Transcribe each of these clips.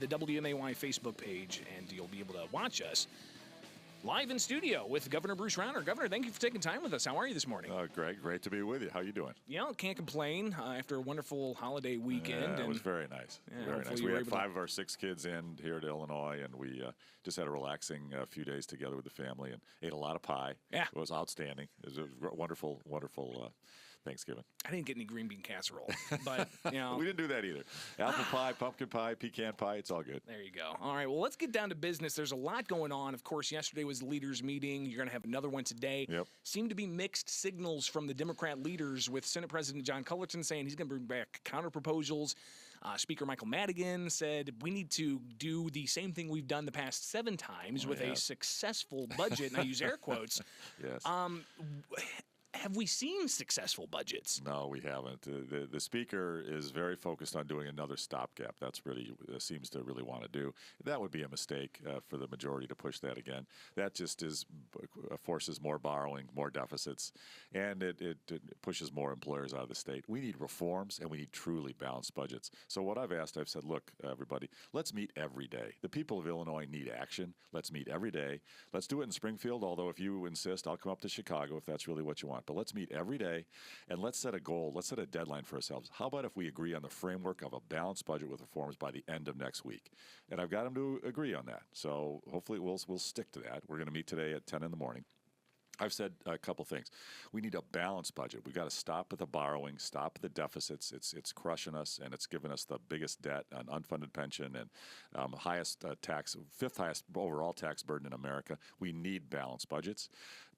the WMAY Facebook page, and you'll be able to watch us live in studio with Governor Bruce Rauner. Governor, thank you for taking time with us. How are you this morning? Greg, great to be with you. How you doing? Yeah, can't complain after a wonderful holiday weekend. It was very nice. Yeah, very nice. We had 5 of our 6 kids in here to Illinois, and we just had a relaxing few days together with the family and ate a lot of pie. Yeah. It was outstanding. It was a wonderful, wonderful Thanksgiving. I didn't get any green bean casserole, but, we didn't do that either. Apple pie, pumpkin pie, pecan pie, it's all good. There you go. All right, well, let's get down to business. There's a lot going on. Of course, yesterday was the leaders' meeting. You're going to have another one today. Yep. Seem to be mixed signals from the Democrat leaders, with Senate President John Cullerton saying he's going to bring back counter-proposals. Speaker Michael Madigan said we need to do the same thing we've done the past 7 times with a successful budget, and I use air quotes. Yes. Have we seen successful budgets? No, we haven't. The speaker is very focused on doing another stopgap. That's really seems to really want to do. That would be a mistake for the majority to push that again. That just forces more borrowing, more deficits, and it pushes more employers out of the state. We need reforms, and we need truly balanced budgets. So what I've said, look, everybody, let's meet every day. The people of Illinois need action. Let's meet every day. Let's do it in Springfield, although if you insist, I'll come up to Chicago if that's really what you want. But let's meet every day, and let's set a goal. Let's set a deadline for ourselves. How about if we agree on the framework of a balanced budget with reforms by the end of next week? And I've got them to agree on that. So hopefully we'll stick to that. We're going to meet today at 10 in the morning. I've said a couple things. We need a balanced budget. We've got to stop at the borrowing, stop at the deficits. It's crushing us, and it's given us the biggest debt, an unfunded pension, and highest tax, 5th highest overall tax burden in America. We need balanced budgets.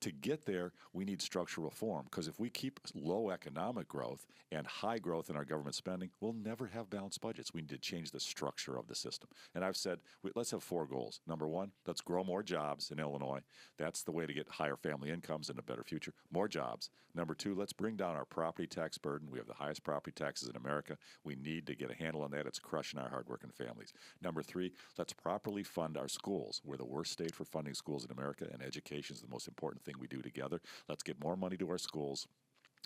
To get there, we need structural reform, because if we keep low economic growth and high growth in our government spending, we'll never have balanced budgets. We need to change the structure of the system. And I've said, let's have 4 goals. Number 1, let's grow more jobs in Illinois. That's the way to get higher family incomes and a better future. More jobs. Number 2, let's bring down our property tax burden. We have the highest property taxes in America. We need to get a handle on that. It's crushing our hardworking families. Number 3, let's properly fund our schools. We're the worst state for funding schools in America, and education is the most important thing we do together. Let's get more money to our schools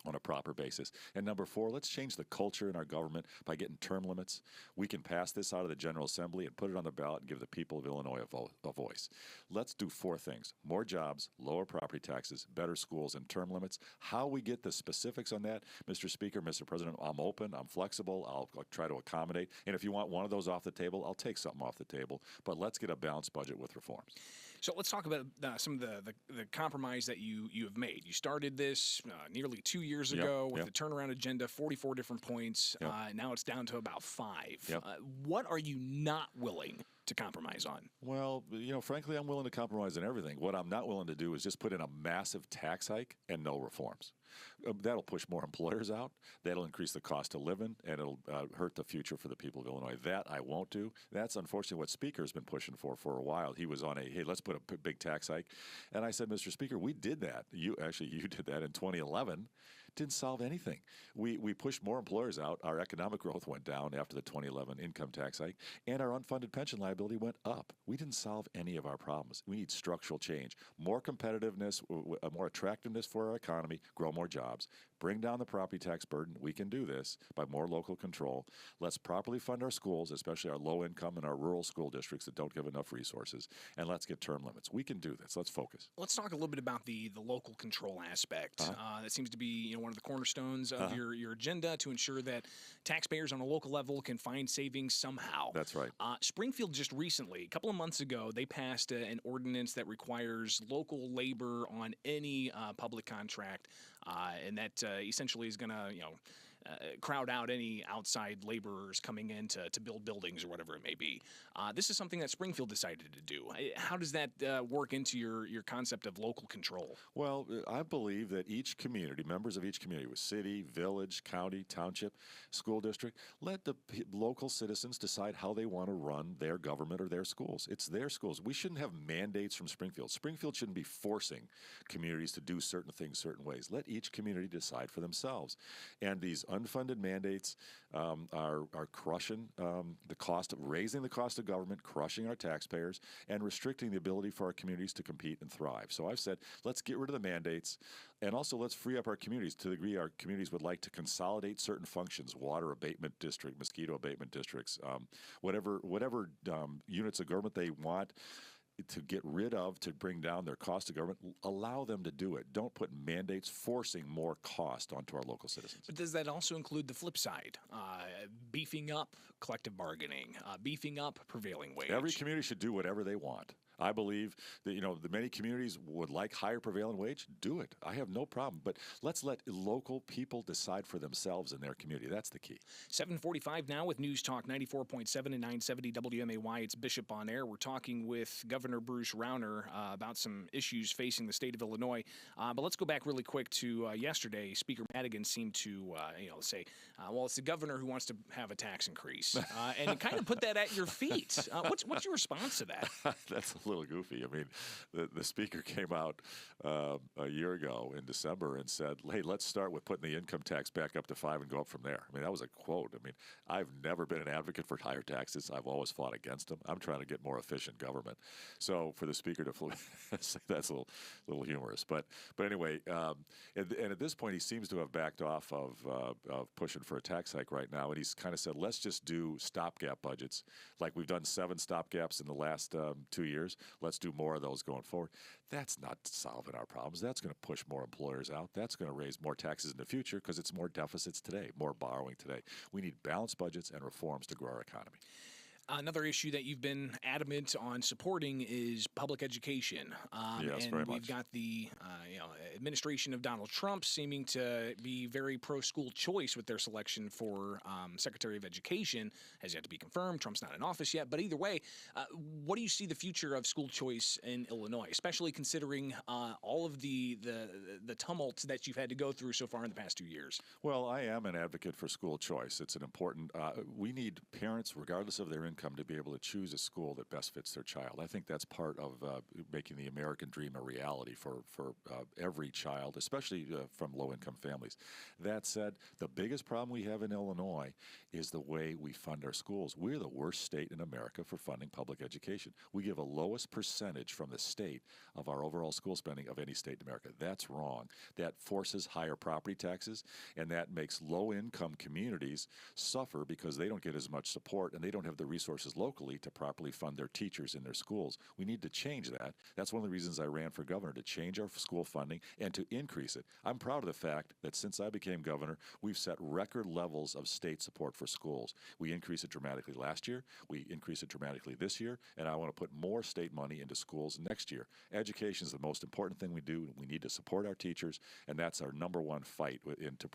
on a proper basis. And number 4, let's change the culture in our government by getting term limits. We can pass this out of the General Assembly and put it on the ballot and give the people of Illinois a voice. Let's do 4 things: more jobs, lower property taxes, better schools, and term limits. How we get the specifics on that, Mr. Speaker, Mr. President, I'm open, I'm flexible, I'll try to accommodate. And if you want one of those off the table, I'll take something off the table. But let's get a balanced budget with reforms. So let's talk about some of the compromise that you have made. You started this nearly 2 years ago with the turnaround agenda, 44 different points. Now it's down to about 5. What are you not willing to compromise on? Well, frankly, I'm willing to compromise on everything. What I'm not willing to do is just put in a massive tax hike and no reforms. That'll push more employers out. That'll increase the cost of living, and it'll hurt the future for the people of Illinois. That I won't do. That's unfortunately what Speaker's been pushing for a while. He was on hey, let's put a big tax hike. And I said, Mr. Speaker, we did that. You did that in 2011. Didn't solve anything. We pushed more employers out. Our economic growth went down after the 2011 income tax hike, and our unfunded pension liability went up. We didn't solve any of our problems. We need structural change, more competitiveness, more attractiveness for our economy, grow more jobs, bring down the property tax burden. We can do this by more local control. Let's properly fund our schools, especially our low income and our rural school districts that don't give enough resources, and let's get term limits. We can do this. Let's focus. Let's talk a little bit about the local control aspect. That seems to be one of the cornerstones of your agenda, to ensure that taxpayers on a local level can find savings somehow. That's right. Springfield just recently, a couple of months ago, they passed an ordinance that requires local labor on any public contract, and that essentially is going to crowd out any outside laborers coming in to build buildings or whatever it may be. This is something that Springfield decided to do. How does that work into your concept of local control? Well, I believe that each community, members of each community, with city, village, county, township, school district, let the local citizens decide how they want to run their government or their schools. It's their schools. We shouldn't have mandates from Springfield. Springfield shouldn't be forcing communities to do certain things certain ways. Let each community decide for themselves. And these unfunded mandates are crushing raising the cost of government, crushing our taxpayers, and restricting the ability for our communities to compete and thrive. So I've said, let's get rid of the mandates, and also let's free up our communities to the degree our communities would like to consolidate certain functions, water abatement district, mosquito abatement districts, whatever units of government they want to get rid of to bring down their cost of government, allow them to do it. Don't put mandates forcing more cost onto our local citizens. But does that also include the flip side? Beefing up collective bargaining, beefing up prevailing wage? Every community should do whatever they want. I believe that, the many communities would like higher prevailing wage. Do it. I have no problem. But let's let local people decide for themselves in their community. That's the key. 7:45 now with News Talk 94.7 and 970 WMAY. It's Bishop on Air. We're talking with Governor Bruce Rauner about some issues facing the state of Illinois. But let's go back really quick to yesterday. Speaker Madigan seemed to say, well, it's the governor who wants to have a tax increase. And kind of put that at your feet. What's your response to that? That's a little goofy. I mean, the speaker came out a year ago in December and said, hey, let's start with putting the income tax back up to 5 and go up from there. I mean, that was a quote. I mean, I've never been an advocate for higher taxes. I've always fought against them. I'm trying to get more efficient government. So for the speaker to that's a little humorous. But anyway, and at this point, he seems to have backed off of pushing for a tax hike right now. And he's kind of said, let's just do stopgap budgets. Like we've done 7 stopgaps in the last 2 years. Let's do more of those going forward. That's not solving our problems. That's going to push more employers out. That's going to raise more taxes in the future because it's more deficits today, more borrowing today. We need balanced budgets and reforms to grow our economy. Another issue that you've been adamant on supporting is public education. Yes, and very much. We've got the administration of Donald Trump seeming to be very pro-school choice with their selection for Secretary of Education. Has yet to be confirmed. Trump's not in office yet. But either way, what do you see the future of school choice in Illinois, especially considering all of the tumult that you've had to go through so far in the past 2 years? Well, I am an advocate for school choice. It's an important we need parents, regardless of their income, to be able to choose a school that best fits their child. I think that's part of making the American dream a reality for every child, especially from low-income families. That said, the biggest problem we have in Illinois is the way we fund our schools. We're the worst state in America for funding public education. We give a lowest percentage from the state of our overall school spending of any state in America. That's wrong. That forces higher property taxes, and that makes low-income communities suffer because they don't get as much support and they don't have the resources locally to properly fund their teachers in their schools. We need to change that. That's one of the reasons I ran for governor, to change our school funding and to increase it. I'm proud of the fact that since I became governor, we've set record levels of state support for schools. We increased it dramatically last year. We increased it dramatically this year, and I want to put more state money into schools next year. Education is the most important thing we do. We need to support our teachers, and that's our number one fight to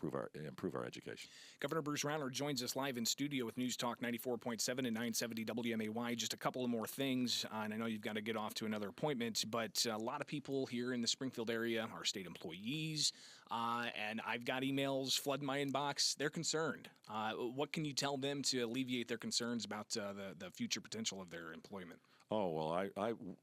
improve our education. Governor Bruce Rauner joins us live in studio with News Talk 94.7 and 970 WMAY. Just a couple of more things, and I know you've got to get off to another appointment, but a lot of people here in the Springfield area are state employees, and I've got emails flooding my inbox. They're concerned. What can you tell them to alleviate their concerns about the future potential of their employment? Oh, well,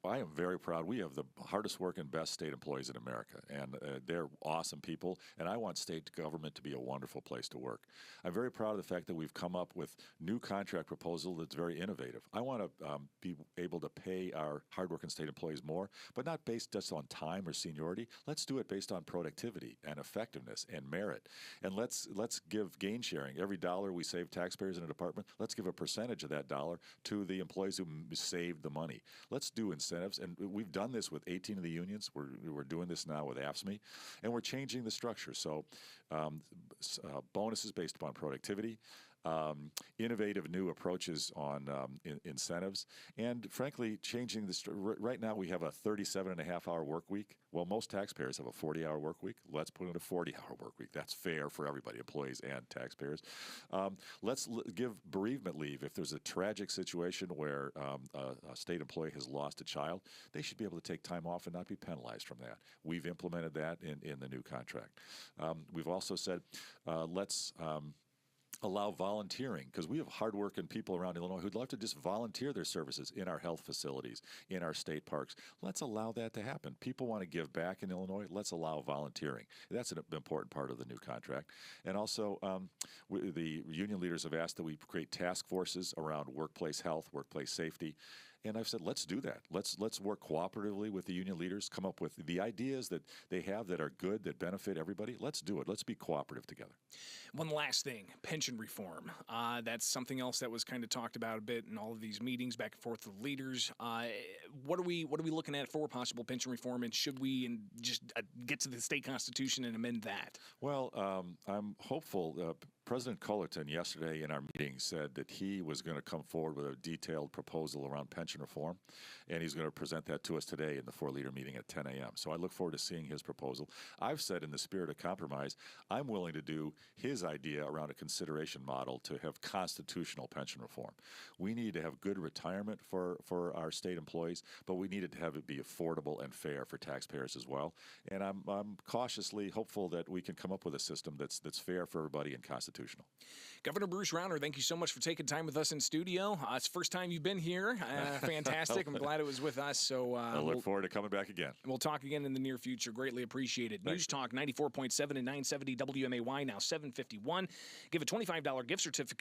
I am very proud. We have the hardest working, best state employees in America, and they're awesome people, and I want state government to be a wonderful place to work. I'm very proud of the fact that we've come up with new contract proposal that's very innovative. I want to be able to pay our hardworking state employees more, but not based just on time or seniority. Let's do it based on productivity and effectiveness and merit, and let's give gain sharing. Every dollar we save taxpayers in a department, let's give a percentage of that dollar to the employees who saved the money. Let's do incentives, and we've done this with 18 of the unions. We're doing this now with AFSCME, and we're changing the structure. So bonuses based upon productivity, innovative new approaches on incentives, and frankly, changing the right now we have a 37.5-hour work week. Well, most taxpayers have a 40-hour work week. Let's put in a 40-hour work week. That's fair for everybody, employees and taxpayers. Let's give bereavement leave. If there's a tragic situation where a state employee has lost a child, they should be able to take time off and not be penalized from that. We've implemented that in the new contract. We've also said let's allow volunteering, because we have hardworking people around Illinois who'd love to just volunteer their services in our health facilities, in our state parks. Let's allow that to happen. People want to give back in Illinois. Let's allow volunteering. That's an important part of the new contract. And also, the union leaders have asked that we create task forces around workplace health, workplace safety. And I've said, let's do that. Let's work cooperatively with the union leaders, come up with the ideas that they have that are good, that benefit everybody. Let's do it. Let's be cooperative together. One last thing, pension reform. That's something else that was kind of talked about a bit in all of these meetings back and forth with leaders. What are we looking at for possible pension reform, and should we just get to the state constitution and amend that? Well, I'm hopeful. President Cullerton yesterday in our meeting said that he was going to come forward with a detailed proposal around pension reform, and he's going to present that to us today in the 4-leader meeting at 10 a.m. So I look forward to seeing his proposal. I've said, in the spirit of compromise, I'm willing to do his idea around a consideration model to have constitutional pension reform. We need to have good retirement for our state employees, but we needed to have it be affordable and fair for taxpayers as well. And I'm cautiously hopeful that we can come up with a system that's fair for everybody and constitutional. Governor Bruce Rauner, thank you so much for taking time with us in studio. It's the first time you've been here. Fantastic. I'm glad it was with us. So I look forward to coming back again. We'll talk again in the near future. Greatly appreciated. News Talk 94.7 and 970 WMAY, now 7:51. Give a $25 gift certificate